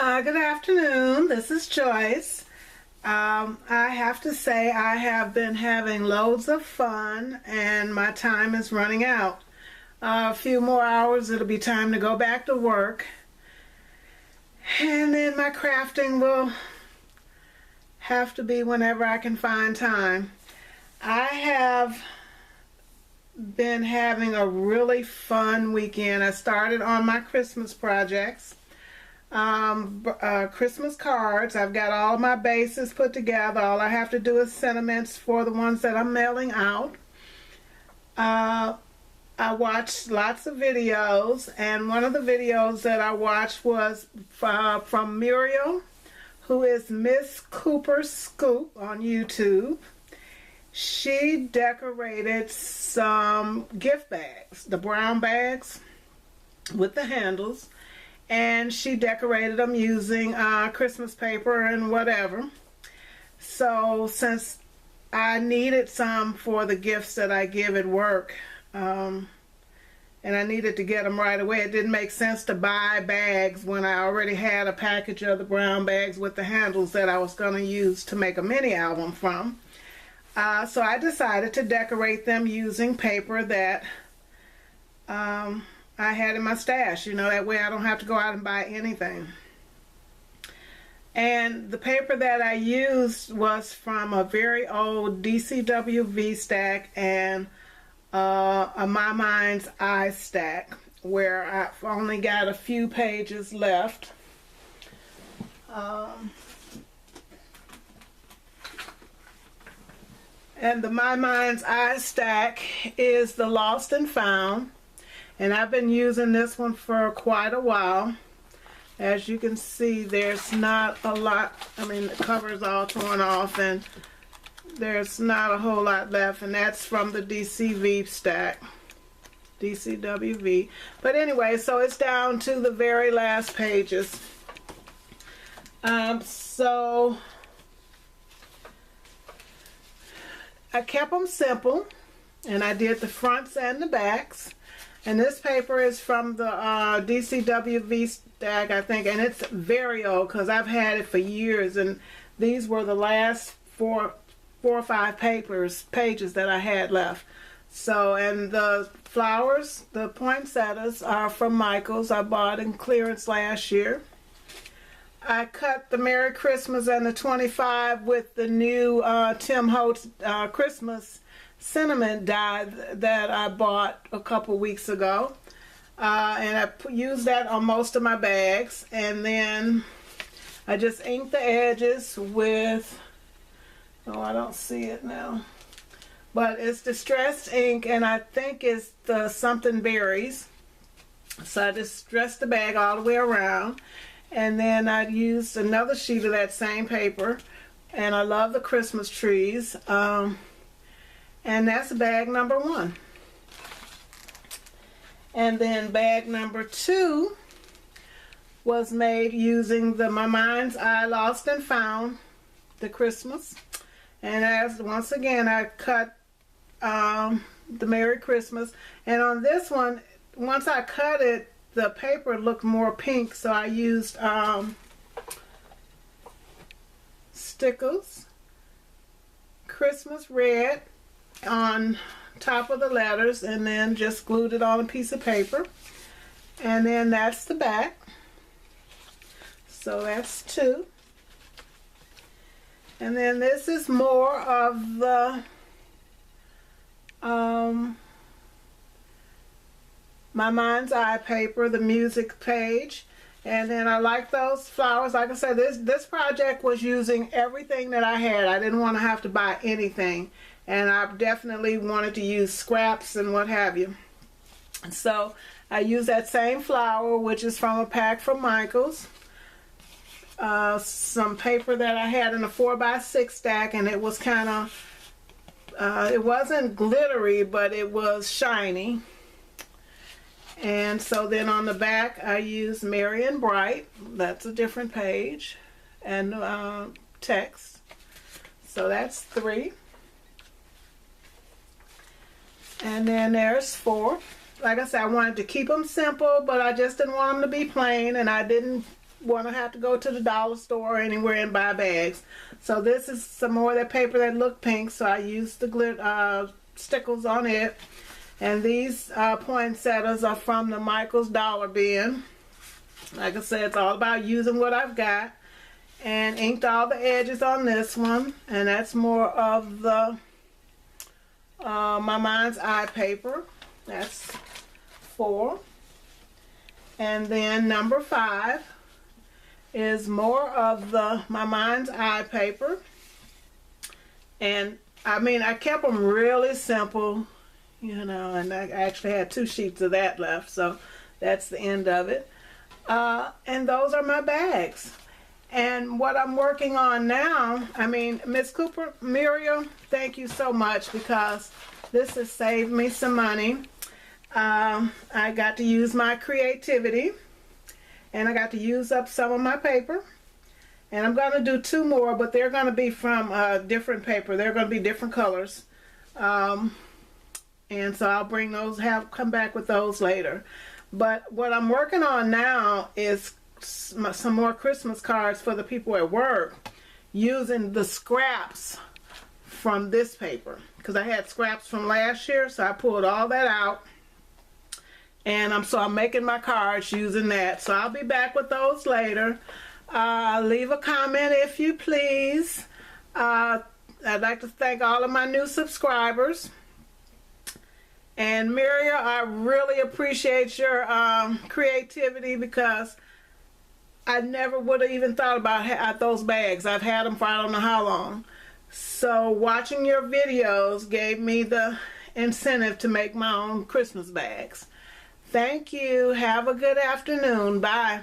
Good afternoon. This is Joyce. I have to say I have been having loads of fun and my time is running out. A few more hours, it'll be time to go back to work. And then my crafting will have to be whenever I can find time. I have been having a really fun weekend. I started on my Christmas projects. Christmas cards. I've got all my bases put together. All I have to do is sentiments for the ones that I'm mailing out. I watched lots of videos, and one of the videos that I watched was from Muriel, who is Miss Cooper Scoop on YouTube. She decorated some gift bags, the brown bags with the handles, and she decorated them using Christmas paper and whatever. So since I needed some for the gifts that I give at work, and I needed to get them right away, it didn't make sense to buy bags when I already had a package of the brown bags with the handles that I was going to use to make a mini album from. So I decided to decorate them using paper that I had in my stash, that way I don't have to go out and buy anything. And the paper that I used was from a very old DCWV stack and a My Mind's Eye stack, where I've only got a few pages left. And the My Mind's Eye stack is the Lost and Found. And I've been using this one for quite a while. As you can see, there's not a lot. The cover's all torn off and there's not a whole lot left. And that's from the DCV stack, DCWV. But anyway, so it's down to the very last pages. So I kept them simple, and I did the fronts and the backs. And this paper is from the DCWV stack, I think, and it's very old because I've had it for years, and these were the last four or five pages that I had left. So, and the flowers, the poinsettias, are from Michael's. I bought in clearance last year. I cut the Merry Christmas and the 25 with the new Tim Holtz Christmas sentiment die that I bought a couple weeks ago, and I used that on most of my bags. And then I just inked the edges with, I don't see it now, but it's distressed ink, and I think it's the something berries. So I just distressed the bag all the way around, and then I used another sheet of that same paper, and I love the Christmas trees. And that's bag number 1. And then bag number 2 was made using the My Mind's Eye Lost and Found, the Christmas. And once again, I cut the Merry Christmas. And on this one, once I cut it, the paper looked more pink, so I used stickers, Christmas red, on top of the letters, and then just glued it on a piece of paper. And then that's the back. So that's 2. And then this is more of the My Mind's Eye paper, the music page. And then I like those flowers. Like I said, this project was using everything that I had. I didn't want to have to buy anything. And I definitely wanted to use scraps and what have you. So I used that same flower, which is from a pack from Michael's. Some paper that I had in a 4x6 stack, and it was kind of, it wasn't glittery, but it was shiny. And so then on the back I used Merry and Bright. That's a different page. And text. So that's 3. And then there's 4. Like I said, I wanted to keep them simple, but I just didn't want them to be plain, and I didn't want to have to go to the dollar store or anywhere and buy bags. So this is some more of that paper that looked pink, so I used the glitter stickles on it. And these poinsettias are from the Michael's Dollar Bin. Like I said, it's all about using what I've got. And inked all the edges on this one, and that's more of the My Mind's Eye paper. That's 4. And then number 5 is more of the My Mind's Eye paper. And I mean, I kept them really simple, you know, and I actually had 2 sheets of that left, so that's the end of it. And those are my bags. And what I'm working on now, I mean, Miss Cooper, Muriel, thank you so much, because this has saved me some money. I got to use my creativity, and I got to use up some of my paper. And I'm going to do 2 more, but they're going to be from different paper. They're going to be different colors. And so I'll bring those, come back with those later. But what I'm working on now is some more Christmas cards for the people at work, using the scraps from this paper, because I had scraps from last year, so I pulled all that out, and I'm making my cards using that. So I'll be back with those later. Leave a comment if you please. I'd like to thank all of my new subscribers. And Muriel, I really appreciate your creativity, because I never would have even thought about those bags. I've had them for I don't know how long. So watching your videos gave me the incentive to make my own Christmas bags. Thank you. Have a good afternoon. Bye.